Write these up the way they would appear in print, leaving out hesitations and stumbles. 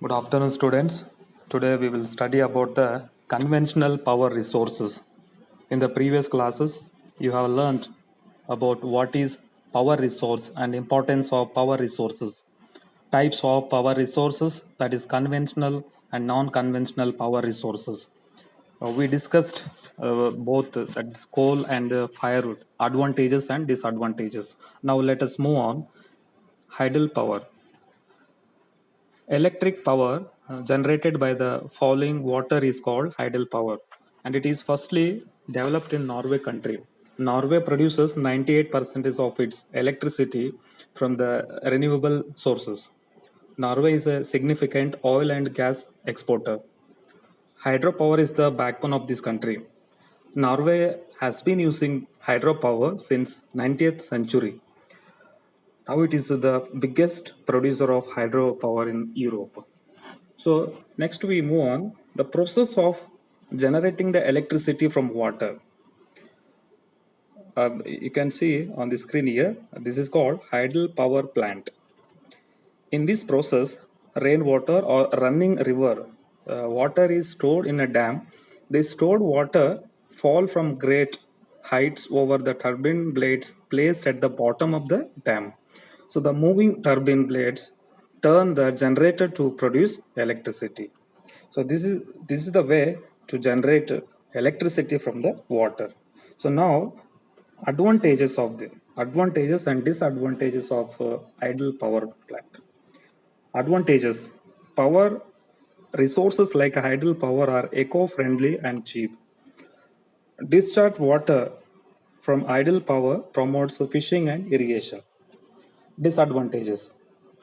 Good afternoon, students. Today we will study about the conventional power resources. In the previous classes, you have learned about what is power resource and importance of power resources, types of power resources, that is conventional and non-conventional power resources. We discussed both that is coal and firewood, advantages and disadvantages. Now let us move on. Hydel power. Electric power generated by the falling water is called hydel power, and it is firstly developed in Norway country. Norway produces 98% of its electricity from the renewable sources. Norway is a significant oil and gas exporter. Hydropower is the backbone of this country. Norway has been using hydropower since 19th century. Now it is the biggest producer of hydropower in Europe. So next we move on the process of generating the electricity from water. You can see on the screen here, this is called hydel power plant. In this process, rainwater or running river water is stored in a dam. This stored water fall from great heights over the turbine blades placed at the bottom of the dam. So the moving turbine blades turn the generator to produce electricity. So this is the way to generate electricity from the water. So now advantages and disadvantages of idle power plant. Advantages: power resources like hydel power are eco-friendly and cheap. Discharge water from idle power promotes fishing and irrigation. Disadvantages: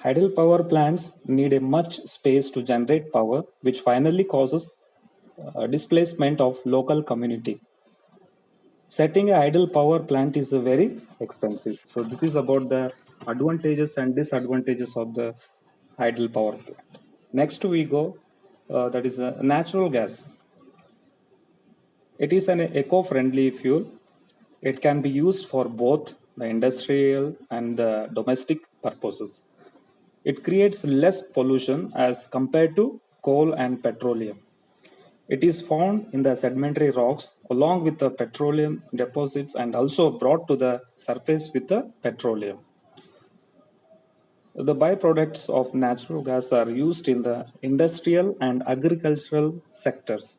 hydel power plants need a much space to generate power, which finally causes displacement of local community. Setting a idle power plant is very expensive. So this is about the advantages and disadvantages of the idle power plant. Next we go, that is natural gas. It is an eco-friendly fuel. It can be used for both the industrial and the domestic purposes. It creates less pollution as compared to coal and petroleum. It is found in the sedimentary rocks along with the petroleum deposits and also brought to the surface with the petroleum. The byproducts of natural gas are used in the industrial and agricultural sectors.